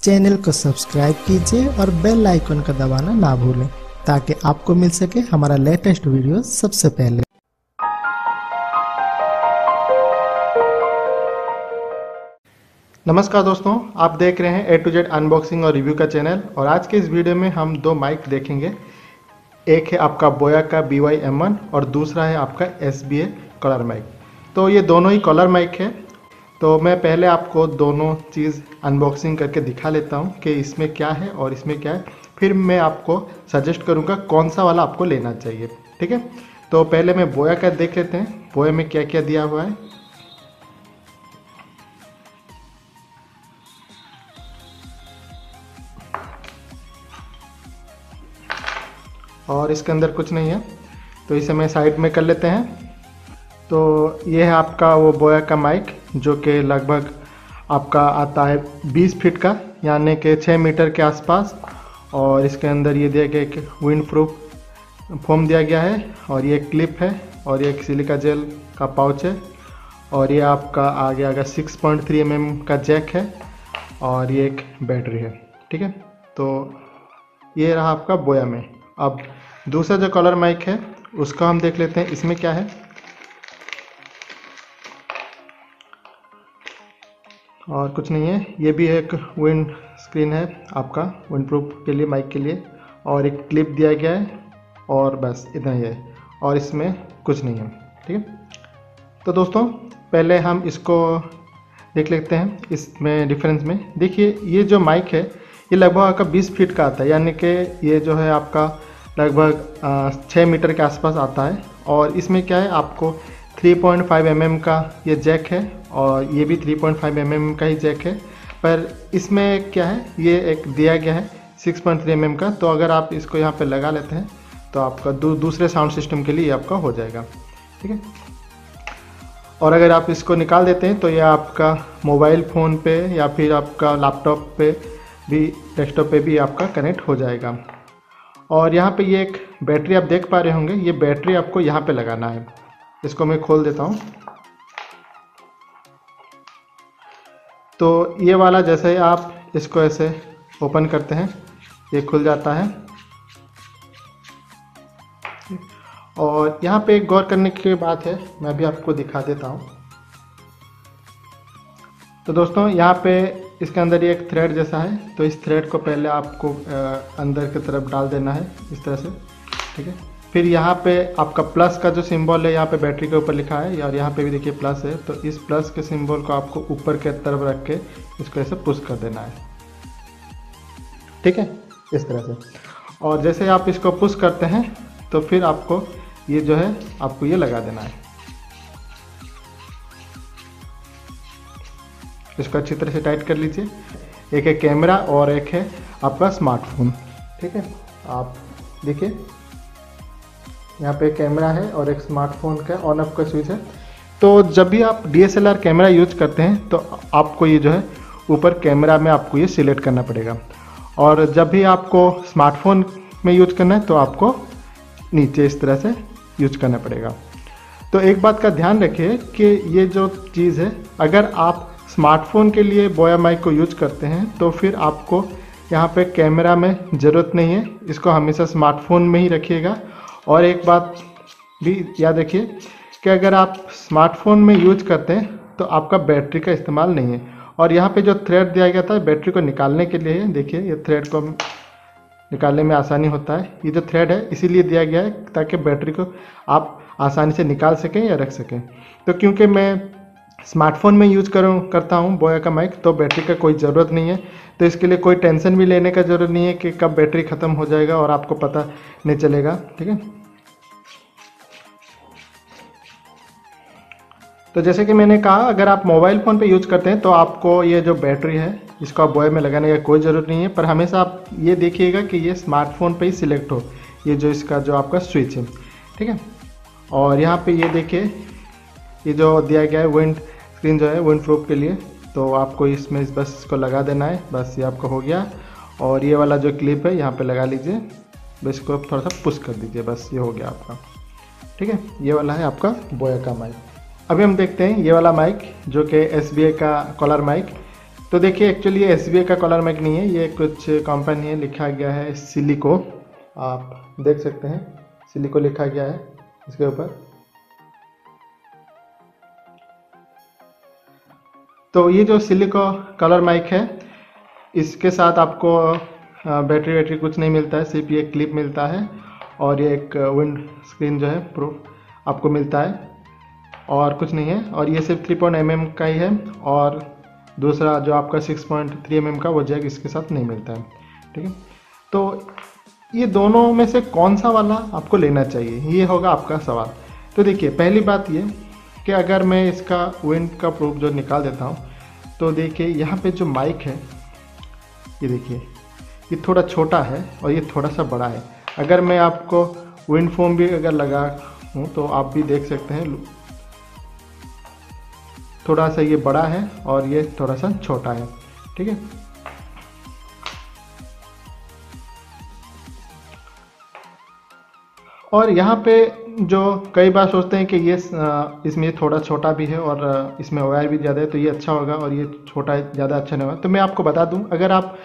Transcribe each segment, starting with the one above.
Channel को subscribe कीजिए और बेल आइकन का दबाना ना भूलें ताकि आपको मिल सके हमारा लेटेस्ट वीडियो सबसे पहले। नमस्कार दोस्तों, आप देख रहे हैं A to Z अनबॉक्सिंग और रिव्यू का चैनल। और आज के इस वीडियो में हम दो माइक देखेंगे। एक है आपका बोया का BY-M1 और दूसरा है आपका SBA कॉलर माइक। तो ये दोनों ही कॉलर माइक है। तो मैं पहले आपको दोनों चीज़ अनबॉक्सिंग करके दिखा लेता हूँ कि इसमें क्या है और इसमें क्या है। फिर मैं आपको सजेस्ट करूँगा कौन सा वाला आपको लेना चाहिए। ठीक है, तो पहले मैं बोया का देख लेते हैं, बोया में क्या क्या दिया हुआ है। और इसके अंदर कुछ नहीं है, तो इसे मैं साइड में कर लेते हैं। तो ये है आपका वो बोया का माइक जो कि लगभग आपका आता है 20 फीट का, यानी कि 6 मीटर के आसपास। और इसके अंदर ये दिया गया एक विंड प्रूफ फोम दिया गया है, और ये क्लिप है, और ये एक सिलिका जेल का पाउच है, और ये आपका आगे 6.3 mm का जैक है, और ये एक बैटरी है। ठीक है, तो ये रहा आपका बोया में। अब दूसरा जो कॉलर माइक है उसका हम देख लेते हैं, इसमें क्या है। और कुछ नहीं है, ये भी एक विंड स्क्रीन है आपका विंड प्रूफ के लिए, माइक के लिए, और एक क्लिप दिया गया है, और बस इतना ही है, और इसमें कुछ नहीं है। ठीक है, तो दोस्तों पहले हम इसको देख लेते हैं। इसमें डिफरेंस में देखिए, ये जो माइक है ये लगभग आपका 20 फीट का आता है, यानी कि ये जो है आपका लगभग 6 मीटर के आसपास आता है। और इसमें क्या है, आपको 3.5 mm का ये जैक है, और ये भी 3.5 mm का ही जैक है। पर इसमें क्या है, ये एक दिया गया है 6.3 mm का। तो अगर आप इसको यहाँ पे लगा लेते हैं तो आपका दूसरे साउंड सिस्टम के लिए आपका हो जाएगा। ठीक है, और अगर आप इसको निकाल देते हैं तो ये आपका मोबाइल फ़ोन पे या फिर आपका लैपटॉप पे भी, डेस्कटॉप पे भी आपका कनेक्ट हो जाएगा। और यहाँ पे ये एक बैटरी आप देख पा रहे होंगे, ये बैटरी आपको यहाँ पे लगाना है। इसको मैं खोल देता हूँ। तो ये वाला जैसे आप इसको ऐसे ओपन करते हैं ये खुल जाता है। और यहाँ पे एक गौर करने की बात है, मैं भी आपको दिखा देता हूँ। तो दोस्तों यहाँ पे इसके अंदर ये एक थ्रेड जैसा है, तो इस थ्रेड को पहले आपको अंदर की तरफ डाल देना है इस तरह से। ठीक है, फिर यहाँ पे आपका प्लस का जो सिंबल है यहाँ पे बैटरी के ऊपर लिखा है, और यहाँ पे भी देखिए प्लस है। तो इस प्लस के सिंबल को आपको ऊपर के तरफ रख के इसको ऐसे पुश कर देना है। ठीक है, इस तरह से। और जैसे आप इसको पुश करते हैं तो फिर आपको ये जो है आपको ये लगा देना है। इसको अच्छी तरह से टाइट कर लीजिए। एक है कैमरा और एक है आपका स्मार्टफोन। ठीक है, आप देखिए यहाँ पे कैमरा है और एक स्मार्टफोन का ऑन ऑफ का स्विच है। तो जब भी आप DSLR कैमरा यूज करते हैं तो आपको ये जो है ऊपर कैमरा में आपको ये सिलेक्ट करना पड़ेगा, और जब भी आपको स्मार्टफोन में यूज करना है तो आपको नीचे इस तरह से यूज करना पड़ेगा। तो एक बात का ध्यान रखिए कि ये जो चीज़ है, अगर आप स्मार्टफोन के लिए बोया माइक को यूज करते हैं तो फिर आपको यहाँ पे कैमरा में ज़रूरत नहीं है, इसको हमेशा स्मार्टफोन में ही रखिएगा। और एक बात भी याद रखिए कि अगर आप स्मार्टफोन में यूज करते हैं तो आपका बैटरी का इस्तेमाल नहीं है। और यहाँ पे जो थ्रेड दिया गया था बैटरी को निकालने के लिए, देखिए ये थ्रेड को निकालने में आसानी होता है। ये जो थ्रेड है इसीलिए दिया गया है ताकि बैटरी को आप आसानी से निकाल सकें या रख सकें। तो क्योंकि मैं स्मार्टफोन में यूज करता हूँ बोया का माइक, तो बैटरी का कोई ज़रूरत नहीं है। तो इसके लिए कोई टेंशन भी लेने का ज़रूरत नहीं है कि कब बैटरी ख़त्म हो जाएगा और आपको पता नहीं चलेगा। ठीक है, तो जैसे कि मैंने कहा, अगर आप मोबाइल फ़ोन पे यूज करते हैं तो आपको ये जो बैटरी है इसको आप बोया में लगाने का कोई ज़रूरत नहीं है। पर हमेशा आप ये देखिएगा कि ये स्मार्टफोन पे ही सिलेक्ट हो, ये जो इसका जो आपका स्विच है। ठीक है, और यहाँ पे ये देखिए ये जो दिया गया है विंड स्क्रीन जो है विंड प्रूफ के लिए, तो आपको इसमें बस इसको लगा देना है, बस ये आपका हो गया। और ये वाला जो क्लिप है यहाँ पे लगा लीजिए, बस इसको थोड़ा सा पुश कर दीजिए, बस ये हो गया आपका। ठीक है, ये वाला है आपका बोया का माइक। अभी हम देखते हैं ये वाला माइक जो कि SBA का कॉलर माइक। तो देखिए एक्चुअली ये SBA का कॉलर माइक नहीं है, ये कुछ कंपनी है, लिखा गया है सिलिको, आप देख सकते हैं सिलिको लिखा गया है इसके ऊपर। तो ये जो सिलिको कॉलर माइक है, इसके साथ आपको बैटरी कुछ नहीं मिलता है, सिर्फ ये क्लिप मिलता है और ये एक विंड स्क्रीन जो है प्रूफ आपको मिलता है और कुछ नहीं है। और ये सिर्फ 3 mm का ही है और दूसरा जो आपका 6.3 mm का वो जैक इसके साथ नहीं मिलता है, ठीक है। तो ये दोनों में से कौन सा वाला आपको लेना चाहिए, ये होगा आपका सवाल। तो देखिए पहली बात ये कि अगर मैं इसका विंड का प्रूफ जो निकाल देता हूँ, तो देखिए यहाँ पे जो माइक है ये देखिए ये थोड़ा छोटा है और ये थोड़ा सा बड़ा है। अगर मैं आपको विंड फोम भी अगर लगा हूँ तो आप भी देख सकते हैं, थोड़ा सा ये बड़ा है और ये थोड़ा सा छोटा है, ठीक है। और यहाँ पे जो कई बार सोचते हैं कि ये इसमें थोड़ा छोटा भी है और इसमें वायर भी ज़्यादा है तो ये अच्छा होगा और ये छोटा ज़्यादा अच्छा नहीं होगा। तो मैं आपको बता दूं, अगर आप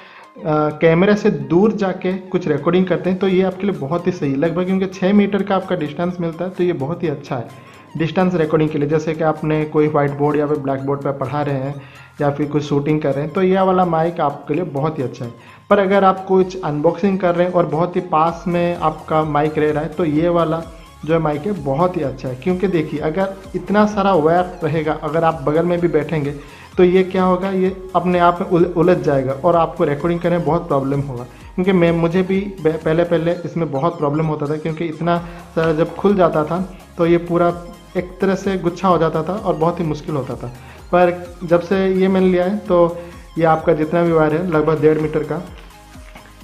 कैमरे से दूर जाके कुछ रिकॉर्डिंग करते हैं तो ये आपके लिए बहुत ही सही है, लगभग क्योंकि 6 मीटर का आपका डिस्टेंस मिलता है, तो ये बहुत ही अच्छा है डिस्टेंस रिकॉर्डिंग के लिए। जैसे कि आपने कोई व्हाइट बोर्ड या फिर ब्लैक बोर्ड पर पढ़ा रहे हैं या फिर कुछ शूटिंग कर रहे हैं तो यह वाला माइक आपके लिए बहुत ही अच्छा है। पर अगर आप कुछ अनबॉक्सिंग कर रहे हैं और बहुत ही पास में आपका माइक रह रहा है तो ये वाला जो माइक है बहुत ही अच्छा है, क्योंकि देखिए अगर इतना सारा वायर रहेगा, अगर आप बगल में भी बैठेंगे तो ये क्या होगा, ये अपने आप में उलझ जाएगा और आपको रिकॉर्डिंग करने में बहुत प्रॉब्लम होगा। क्योंकि मुझे भी पहले इसमें बहुत प्रॉब्लम होता था, क्योंकि इतना सारा जब खुल जाता था तो ये पूरा एक तरह से गुच्छा हो जाता था और बहुत ही मुश्किल होता था। पर जब से ये मैंने लिया है तो ये आपका जितना भी वायर है लगभग 1.5 मीटर का,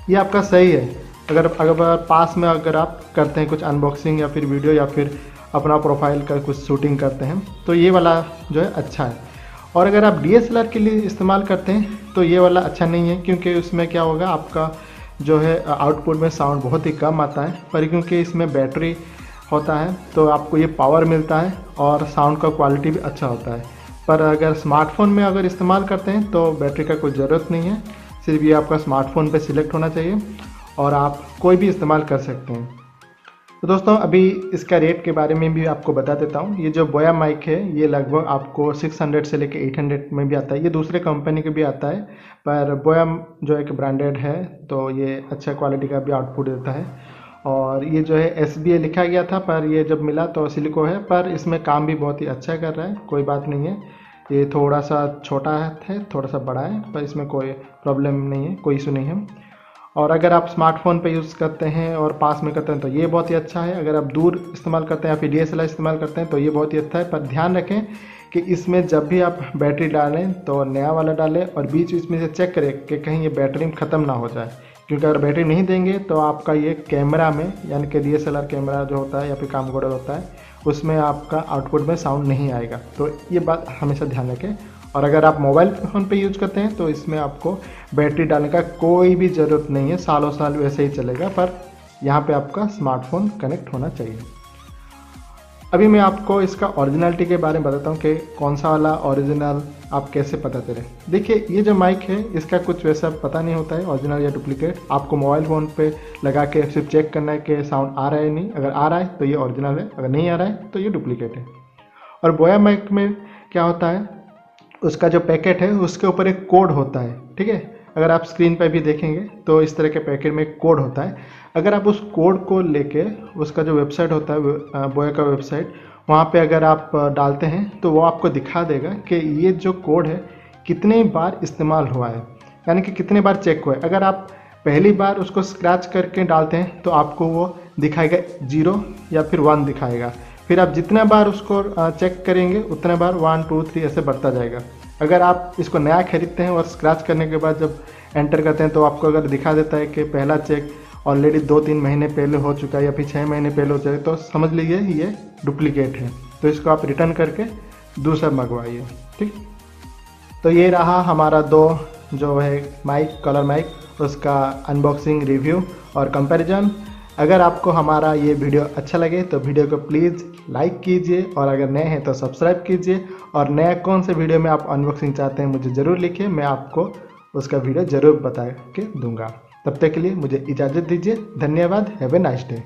ये आपका सही है। अगर पास में अगर आप करते हैं कुछ अनबॉक्सिंग या फिर वीडियो या फिर अपना प्रोफाइल का कुछ शूटिंग करते हैं तो ये वाला जो है अच्छा है। और अगर आप DSLR के लिए इस्तेमाल करते हैं तो ये वाला अच्छा नहीं है, क्योंकि उसमें क्या होगा, आपका जो है आउटपुट में साउंड बहुत ही कम आता है। पर क्योंकि इसमें बैटरी होता है तो आपको ये पावर मिलता है और साउंड का क्वालिटी भी अच्छा होता है। पर अगर स्मार्टफोन में अगर इस्तेमाल करते हैं तो बैटरी का कोई ज़रूरत नहीं है, सिर्फ ये आपका स्मार्टफोन पे सिलेक्ट होना चाहिए और आप कोई भी इस्तेमाल कर सकते हैं। तो दोस्तों अभी इसका रेट के बारे में भी आपको बता देता हूँ। ये जो बोया माइक है ये लगभग आपको 600 से लेके 800 में भी आता है, ये दूसरे कंपनी के भी आता है, पर बोया जो एक ब्रांडेड है तो ये अच्छा क्वालिटी का भी आउटपुट देता है। और ये जो है SBA लिखा गया था, पर ये जब मिला तो सिलिको है, पर इसमें काम भी बहुत ही अच्छा कर रहा है, कोई बात नहीं है। ये थोड़ा सा छोटा है, थोड़ा सा बड़ा है, पर इसमें कोई प्रॉब्लम नहीं है, कोई इशू नहीं है। और अगर आप स्मार्टफोन पे यूज़ करते हैं और पास में करते हैं तो ये बहुत ही अच्छा है। अगर आप दूर इस्तेमाल करते हैं या फिर DSLR इस्तेमाल करते हैं तो ये बहुत ही अच्छा है। पर ध्यान रखें कि इसमें जब भी आप बैटरी डालें तो नया वाला डालें और बीच में से चेक करें कि कहीं ये बैटरी ख़त्म ना हो जाए, क्योंकि अगर बैटरी नहीं देंगे तो आपका ये कैमरा में, यानी कि DSLR कैमरा जो होता है या फिर कामकोडर होता है, उसमें आपका आउटपुट में साउंड नहीं आएगा। तो ये बात हमेशा ध्यान रखें। और अगर आप मोबाइल फ़ोन पे यूज़ करते हैं तो इसमें आपको बैटरी डालने का कोई भी ज़रूरत नहीं है, सालों साल वैसे ही चलेगा। पर यहाँ पे आपका स्मार्टफोन कनेक्ट होना चाहिए। अभी मैं आपको इसका ओरिजिनलिटी के बारे में बताता हूँ कि कौन सा वाला ओरिजिनल आप कैसे पता करें। देखिए ये जो माइक है इसका कुछ वैसा पता नहीं होता है ओरिजिनल या डुप्लीकेट। आपको मोबाइल फ़ोन पे लगा के सिर्फ चेक करना है कि साउंड आ रहा है नहीं, अगर आ रहा है तो ये ओरिजिनल है, अगर नहीं आ रहा है तो ये डुप्लीकेट है। और बोया माइक में क्या होता है, उसका जो पैकेट है उसके ऊपर एक कोड होता है, ठीक है। अगर आप स्क्रीन पर भी देखेंगे तो इस तरह के पैकेट में एक कोड होता है। अगर आप उस कोड को लेके उसका जो वेबसाइट होता है बोया का वेबसाइट, वहाँ पे अगर आप डालते हैं तो वो आपको दिखा देगा कि ये जो कोड है कितने बार इस्तेमाल हुआ है, यानी कि कितने बार चेक हुआ है। अगर आप पहली बार उसको स्क्रैच करके डालते हैं तो आपको वो दिखाएगा 0 या फिर 1 दिखाएगा। फिर आप जितना बार उसको चेक करेंगे उतना बार 1 2 3 ऐसे बढ़ता जाएगा। अगर आप इसको नया खरीदते हैं और स्क्रैच करने के बाद जब एंटर करते हैं तो आपको अगर दिखा देता है कि पहला चेक ऑलरेडी 2-3 महीने पहले हो चुका है या फिर 6 महीने पहले हो चुका है, तो समझ लीजिए ये डुप्लीकेट है। तो इसको आप रिटर्न करके दूसरा मंगवाइए, ठीक। तो ये रहा हमारा 2 जो है माइक, कॉलर माइक, उसका अनबॉक्सिंग, रिव्यू और कंपैरिजन। अगर आपको हमारा ये वीडियो अच्छा लगे तो वीडियो को प्लीज़ लाइक कीजिए, और अगर नए हैं तो सब्सक्राइब कीजिए। और नया कौन से वीडियो में आप अनबॉक्सिंग चाहते हैं मुझे ज़रूर लिखिए, मैं आपको उसका वीडियो ज़रूर बता के दूंगा। तब तक के लिए मुझे इजाज़त दीजिए। धन्यवाद। Have a nice day.